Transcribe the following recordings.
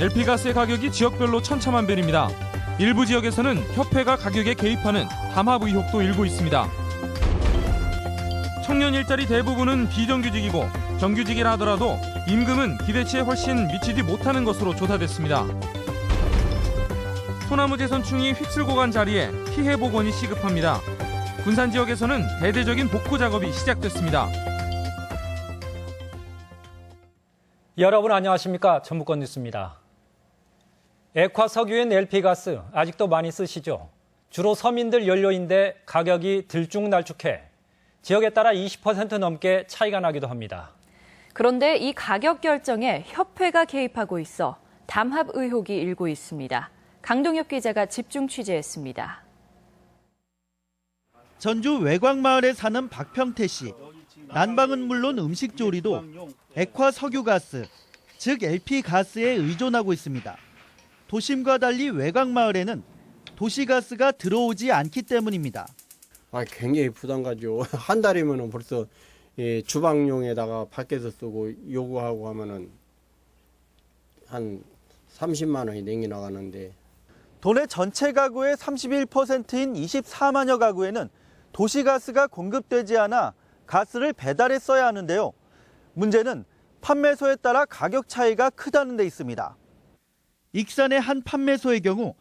LP가스의 가격이 지역별로 천차만별입니다. 일부 지역에서는 협회가 가격에 개입하는 담합 의혹도 일고 있습니다. 청년 일자리 대부분은 비정규직이고 정규직이라 하더라도 임금은 기대치에 훨씬 미치지 못하는 것으로 조사됐습니다. 소나무 재선충이 휩쓸고 간 자리에 피해 복원이 시급합니다. 군산 지역에서는 대대적인 복구 작업이 시작됐습니다. 여러분 안녕하십니까? 전북권 뉴스입니다. 액화 석유인 LP가스 아직도 많이 쓰시죠? 주로 서민들 연료인데 가격이 들쭉날쭉해 지역에 따라 20% 넘게 차이가 나기도 합니다. 그런데 이 가격 결정에 협회가 개입하고 있어 담합 의혹이 일고 있습니다. 강동엽 기자가 집중 취재했습니다. 전주 외곽마을에 사는 박평태 씨. 난방은 물론 음식조리도 액화 석유가스, 즉 LP가스에 의존하고 있습니다. 도심과 달리 외곽마을에는 도시가스가 들어오지 않기 때문입니다. 굉장히 부담가죠. 한 달이면 벌써 주방용에다가 밖에서 쓰고 요구하고 하면은 한 30만 원이 냉이 나가는데. 도내 전체 가구의 31%인 24만여 가구에는 도시가스가 공급되지 않아 가스를 배달해 써야 하는데요. 문제는 판매소에 따라 가격 차이가 크다는 데 있습니다. 익산의 한 판매소의 경우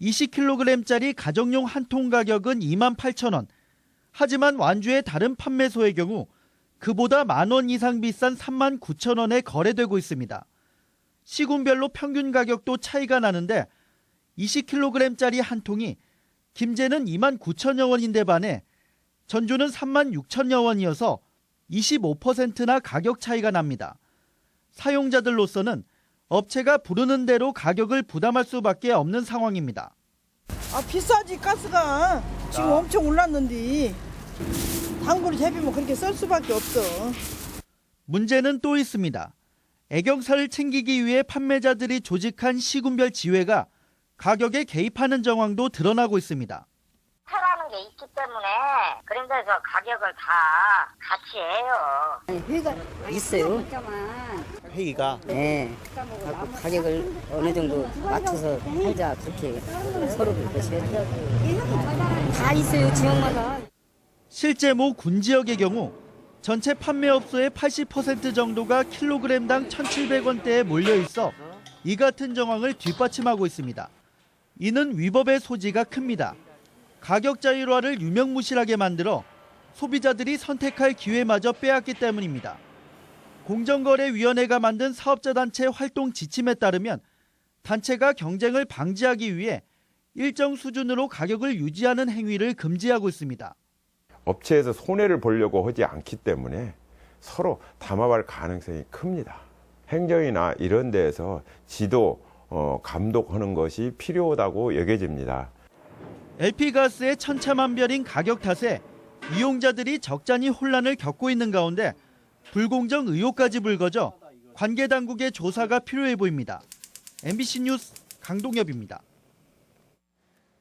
20kg짜리 가정용 한 통 가격은 28,000원. 하지만 완주의 다른 판매소의 경우 그보다 10,000원 이상 비싼 39,000원에 거래되고 있습니다. 시군별로 평균 가격도 차이가 나는데 20kg짜리 한 통이 김제는 29,000여 원인데 반해 전주는 36,000여 원이어서 25%나 가격 차이가 납니다. 사용자들로서는 업체가 부르는 대로 가격을 부담할 수밖에 없는 상황입니다. 비싸지 가스가 지금 엄청 올랐는데 당구를 재비면 그렇게 쓸 수밖에 없어. 문제는 또 있습니다. 애경사를 챙기기 위해 판매자들이 조직한 시군별 지회가 가격에 개입하는 정황도 드러나고 있습니다. 회라는 게 있기 때문에 그런 데서 가격을 다 같이 해요. 회의가 있어요. 회의가? 네. 가격을 어느 정도 맞춰서 하자 그렇게 서로 그렇게 다 있어요 지역마다. 실제 모 군지역의 경우 전체 판매업소의 80% 정도가 킬로그램당 1,700원대에 몰려 있어 이 같은 정황을 뒷받침하고 있습니다. 이는 위법의 소지가 큽니다. 가격 자율화를 유명무실하게 만들어 소비자들이 선택할 기회마저 빼앗기 때문입니다. 공정거래위원회가 만든 사업자단체 활동 지침에 따르면 단체가 경쟁을 방지하기 위해 일정 수준으로 가격을 유지하는 행위를 금지하고 있습니다. 업체에서 손해를 보려고 하지 않기 때문에 서로 담합할 가능성이 큽니다. 행정이나 이런 데에서 지도, 감독하는 것이 필요하다고 여겨집니다. LP가스의 천차만별인 가격 탓에 이용자들이 적잖이 혼란을 겪고 있는 가운데 불공정 의혹까지 불거져 관계 당국의 조사가 필요해 보입니다. MBC 뉴스 강동엽입니다.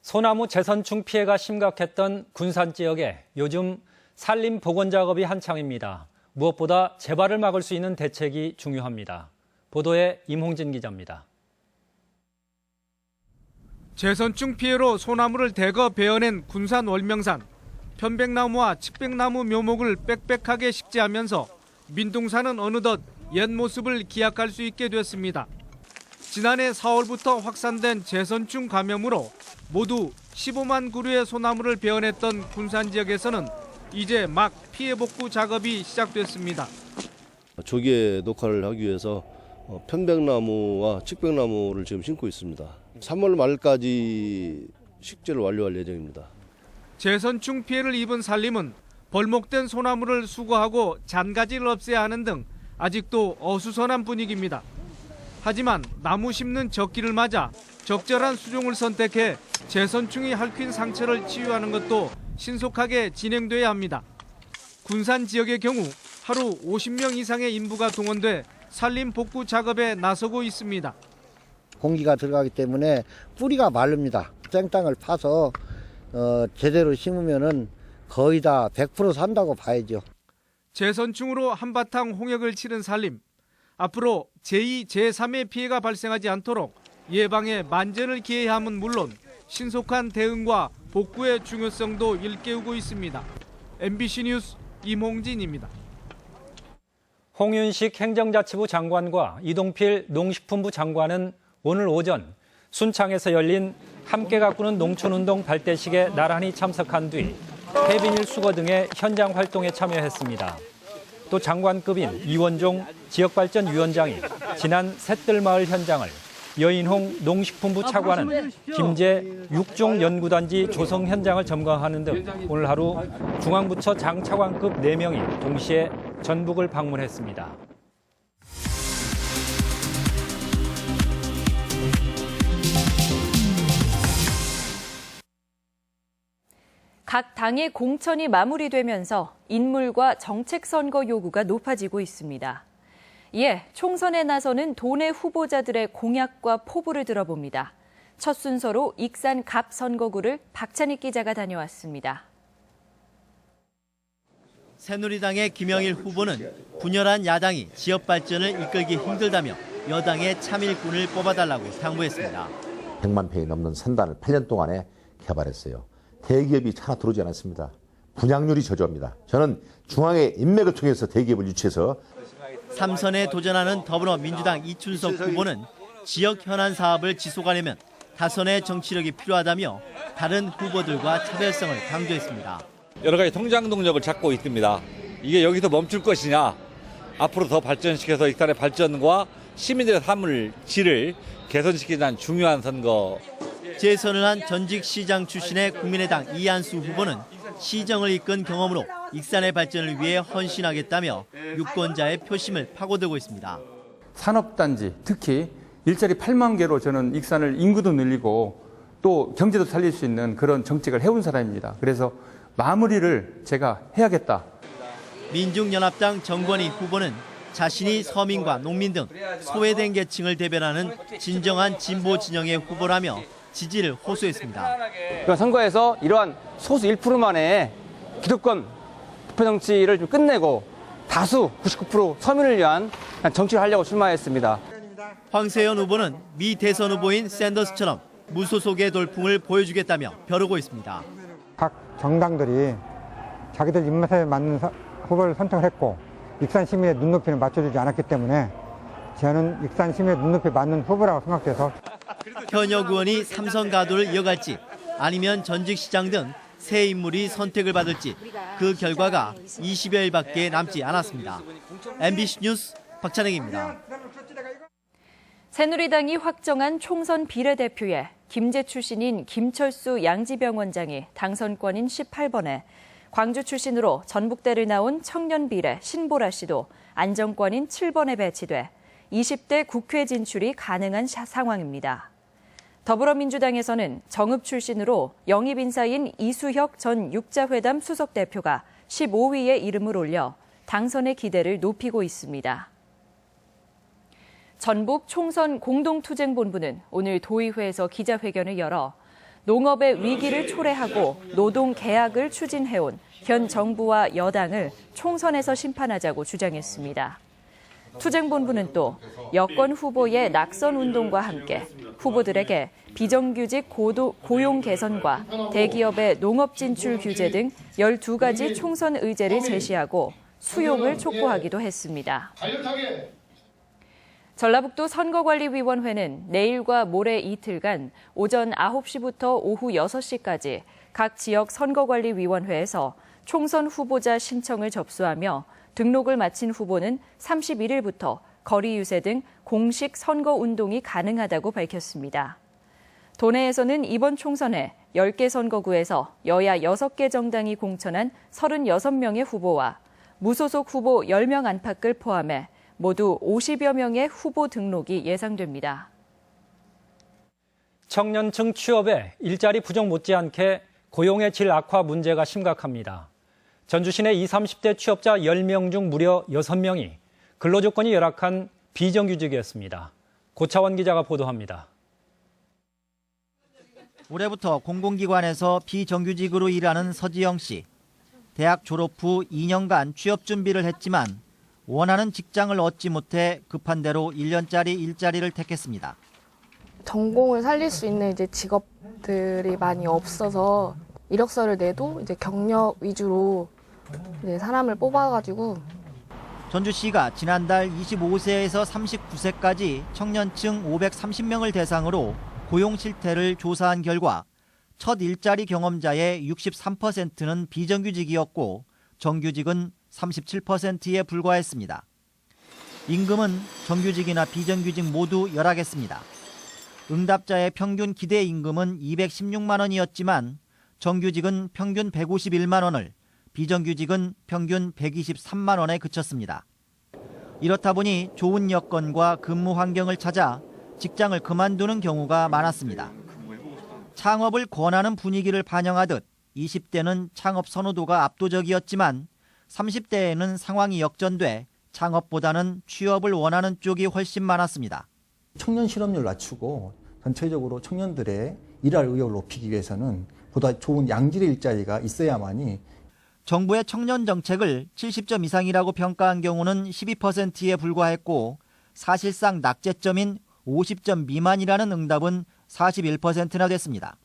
소나무 재선충 피해가 심각했던 군산 지역에 요즘 산림 복원 작업이 한창입니다. 무엇보다 재발을 막을 수 있는 대책이 중요합니다. 보도에 임홍진 기자입니다. 재선충 피해로 소나무를 대거 베어낸 군산 월명산. 편백나무와 칡백나무 묘목을 빽빽하게 식재하면서 민둥산은 어느덧 옛 모습을 기약할 수 있게 됐습니다. 지난해 4월부터 확산된 재선충 감염으로 모두 15만 그루의 소나무를 베어냈던 군산 지역에서는 이제 막 피해 복구 작업이 시작됐습니다. 조기에 녹화를 하기 위해서 편백나무와 칡백나무를 지금 심고 있습니다. 3월 말까지 식재를 완료할 예정입니다. 재선충 피해를 입은 산림은 벌목된 소나무를 수거하고 잔가지를 없애야 하는 등 아직도 어수선한 분위기입니다. 하지만 나무 심는 적기를 맞아 적절한 수종을 선택해 재선충이 핥힌 상처를 치유하는 것도 신속하게 진행돼야 합니다. 군산 지역의 경우 하루 50명 이상의 인부가 동원돼 산림 복구 작업에 나서고 있습니다. 공기가 들어가기 때문에 뿌리가 마릅니다. 생땅을 파서 제대로 심으면은 거의 다 100% 산다고 봐야죠. 재선충으로 한바탕 홍역을 치른 산림. 앞으로 제2, 제3의 피해가 발생하지 않도록 예방에 만전을 기해야 함은 물론 신속한 대응과 복구의 중요성도 일깨우고 있습니다. MBC 뉴스 임홍진입니다. 홍윤식 행정자치부 장관과 이동필 농식품부 장관은 오늘 오전 순창에서 열린 함께 가꾸는 농촌운동 발대식에 나란히 참석한 뒤 폐비닐 수거 등의 현장 활동에 참여했습니다. 또 장관급인 이원종 지역발전위원장이 지난 셋들마을 현장을, 여인홍 농식품부 차관은 김제 육종연구단지 조성 현장을 점검하는 등 오늘 하루 중앙부처 장차관급 4명이 동시에 전북을 방문했습니다. 각 당의 공천이 마무리되면서 인물과 정책 선거 요구가 높아지고 있습니다. 이에 총선에 나서는 도내 후보자들의 공약과 포부를 들어봅니다. 첫 순서로 익산 갑 선거구를 박찬익 기자가 다녀왔습니다. 새누리당의 김영일 후보는 분열한 야당이 지역 발전을 이끌기 힘들다며 여당의 참일꾼을 뽑아달라고 당부했습니다. 100만 평이 넘는 산단을 8년 동안에 개발했어요. 대기업이 하나 들어오지 않았습니다. 분양률이 저조합니다. 저는 중앙의 인맥을 통해서 대기업을 유치해서 3선에 도전하는 더불어민주당 이춘석 후보는 지역 현안 사업을 지속하려면 다선의 정치력이 필요하다며 다른 후보들과 차별성을 강조했습니다. 여러 가지 통장 동력을 찾고 있습니다. 이게 여기서 멈출 것이냐, 앞으로 더 발전시켜서 익산의 발전과 시민들의 삶을 질을 개선시키는 중요한 선거. 재선을 한 전직 시장 출신의 국민의당 이한수 후보는 시정을 이끈 경험으로 익산의 발전을 위해 헌신하겠다며 유권자의 표심을 파고들고 있습니다. 산업단지, 특히 일자리 8만 개로 저는 익산을 인구도 늘리고 또 경제도 살릴 수 있는 그런 정책을 해온 사람입니다. 그래서 마무리를 제가 해야겠다. 민중연합당 정권희 후보는 자신이 서민과 농민 등 소외된 계층을 대변하는 진정한 진보 진영의 후보라며 지지를 호소했습니다. 이번 선거에서 이러한 소수 1%만의 기득권 투표 정치를 좀 끝내고 다수 99% 서민을 위한 정치를 하려고 출마했습니다. 황세현 후보는 미 대선 후보인 샌더스처럼 무소속의 돌풍을 보여주겠다며 벼르고 있습니다. 각 정당들이 자기들 입맛에 맞는 후보를 선택을 했고 익산 시민의 눈높이는 맞춰주지 않았기 때문에 저는 익산 시민의 눈높이에 맞는 후보라고 생각돼서 현역 의원이 삼선 가도를 이어갈지 아니면 전직 시장 등 새 인물이 선택을 받을지 그 결과가 20여일밖에 남지 않았습니다. MBC 뉴스 박찬익입니다. 새누리당이 확정한 총선 비례대표에 김제 출신인 김철수 양지병원장이 당선권인 18번에 광주 출신으로 전북대를 나온 청년 비례 신보라 씨도 안정권인 7번에 배치돼 20대 국회 진출이 가능한 상황입니다. 더불어민주당에서는 정읍 출신으로 영입 인사인 이수혁 전 육자회담 수석대표가 15위에 이름을 올려 당선의 기대를 높이고 있습니다. 전북 총선 공동투쟁본부는 오늘 도의회에서 기자회견을 열어 농업의 위기를 초래하고 노동 개혁을 추진해온 현 정부와 여당을 총선에서 심판하자고 주장했습니다. 투쟁본부는 또 여권 후보의 낙선 운동과 함께 후보들에게 비정규직 고용 개선과 대기업의 농업 진출 규제 등 12가지 총선 의제를 제시하고 수용을 촉구하기도 했습니다. 전라북도 선거관리위원회는 내일과 모레 이틀간 오전 9시부터 오후 6시까지 각 지역 선거관리위원회에서 총선 후보자 신청을 접수하며 등록을 마친 후보는 31일부터 거리 유세 등 공식 선거 운동이 가능하다고 밝혔습니다. 도내에서는 이번 총선에 10개 선거구에서 여야 6개 정당이 공천한 36명의 후보와 무소속 후보 10명 안팎을 포함해 모두 50여 명의 후보 등록이 예상됩니다. 청년층 취업에 일자리 부족 못지않게 고용의 질 악화 문제가 심각합니다. 전주 시내 20, 30대 취업자 10명 중 무려 6명이 근로조건이 열악한 비정규직이었습니다. 고차원 기자가 보도합니다. 올해부터 공공기관에서 비정규직으로 일하는 서지영 씨. 대학 졸업 후 2년간 취업 준비를 했지만 원하는 직장을 얻지 못해 급한 대로 1년짜리 일자리를 택했습니다. 전공을 살릴 수 있는 이제 직업들이 많이 없어서 이력서를 내도 이제 경력 위주로 이제 사람을 뽑아가지고. 전주시가 지난달 25세에서 39세까지 청년층 530명을 대상으로 고용 실태를 조사한 결과 첫 일자리 경험자의 63%는 비정규직이었고 정규직은 37%에 불과했습니다. 임금은 정규직이나 비정규직 모두 열하겠습니다. 응답자의 평균 기대 임금은 216만 원이었지만 정규직은 평균 151만 원을, 비정규직은 평균 123만 원에 그쳤습니다. 이렇다 보니 좋은 여건과 근무 환경을 찾아 직장을 그만두는 경우가 많았습니다. 창업을 권하는 분위기를 반영하듯 20대는 창업 선호도가 압도적이었지만 30대에는 상황이 역전돼 창업보다는 취업을 원하는 쪽이 훨씬 많았습니다. 청년 실업률을 낮추고 전체적으로 청년들의 일할 의욕을 높이기 위해서는 보다 좋은 양질의 일자리가 있어야만이. 정부의 청년 정책을 70점 이상이라고 평가한 경우는 12%에 불과했고 사실상 낙제점인 50점 미만이라는 응답은 41%나 됐습니다.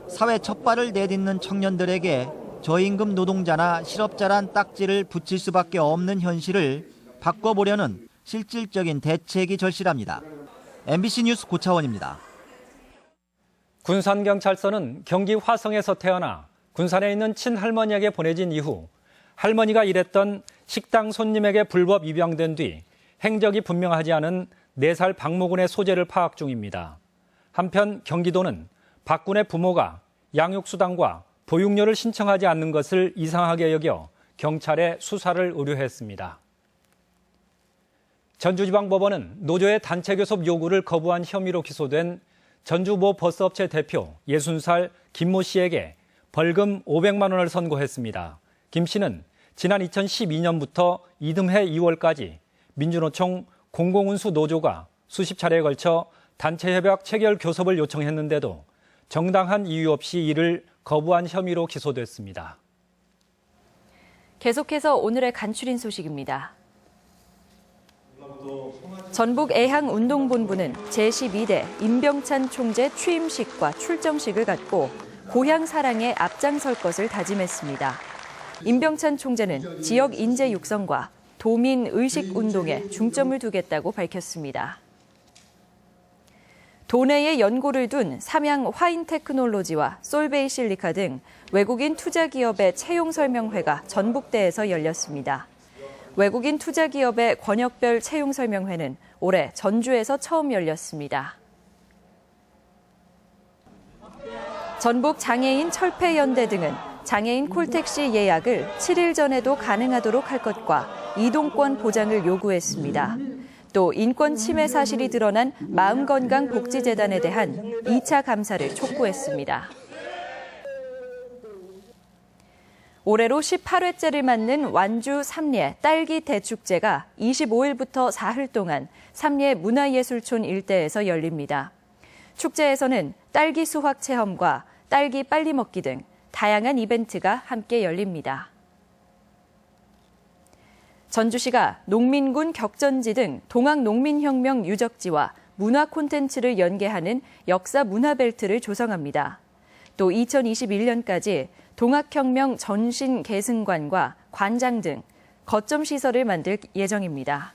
사회 첫 발을 내딛는 청년들에게 저임금 노동자나 실업자란 딱지를 붙일 수밖에 없는 현실을 바꿔보려는 실질적인 대책이 절실합니다. MBC 뉴스 고차원입니다. 군산경찰서는 경기 화성에서 태어나 군산에 있는 친할머니에게 보내진 이후 할머니가 일했던 식당 손님에게 불법 입양된 뒤 행적이 분명하지 않은 4살 박모군의 소재를 파악 중입니다. 한편 경기도는 박군의 부모가 양육수당과 보육료를 신청하지 않는 것을 이상하게 여겨 경찰에 수사를 의뢰했습니다. 전주지방법원은 노조의 단체 교섭 요구를 거부한 혐의로 기소된 전주 모 버스업체 대표 60살 김모 씨에게 벌금 500만 원을 선고했습니다. 김 씨는 지난 2012년부터 이듬해 2월까지 민주노총 공공운수 노조가 수십 차례에 걸쳐 단체 협약 체결 교섭을 요청했는데도 정당한 이유 없이 이를 거부한 혐의로 기소됐습니다. 계속해서 오늘의 간추린 소식입니다. 전북애항운동본부는 제12대 임병찬 총재 취임식과 출정식을 갖고 고향 사랑에 앞장설 것을 다짐했습니다. 임병찬 총재는 지역 인재 육성과 도민 의식 운동에 중점을 두겠다고 밝혔습니다. 도내에 연고를 둔 삼양 화인테크놀로지와 솔베이실리카 등 외국인 투자기업의 채용 설명회가 전북대에서 열렸습니다. 외국인 투자기업의 권역별 채용 설명회는 올해 전주에서 처음 열렸습니다. 전북 장애인 철폐연대 등은 장애인 콜택시 예약을 7일 전에도 가능하도록 할 것과 이동권 보장을 요구했습니다. 또 인권 침해 사실이 드러난 마음건강복지재단에 대한 2차 감사를 촉구했습니다. 올해로 18회째를 맞는 완주 삼례 딸기 대축제가 25일부터 사흘 동안 삼례 문화예술촌 일대에서 열립니다. 축제에서는 딸기 수확 체험과 딸기 빨리 먹기 등 다양한 이벤트가 함께 열립니다. 전주시가 농민군 격전지 등 동학농민혁명 유적지와 문화 콘텐츠를 연계하는 역사 문화벨트를 조성합니다. 또 2021년까지 동학혁명 전신 계승관과 관장 등 거점 시설을 만들 예정입니다.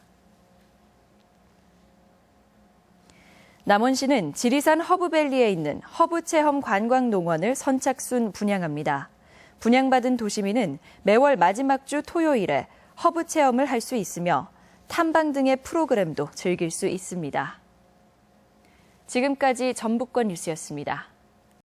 남원시는 지리산 허브밸리에 있는 허브체험 관광농원을 선착순 분양합니다. 분양받은 도시민은 매월 마지막 주 토요일에 허브체험을 할 수 있으며 탐방 등의 프로그램도 즐길 수 있습니다. 지금까지 전북권 뉴스였습니다.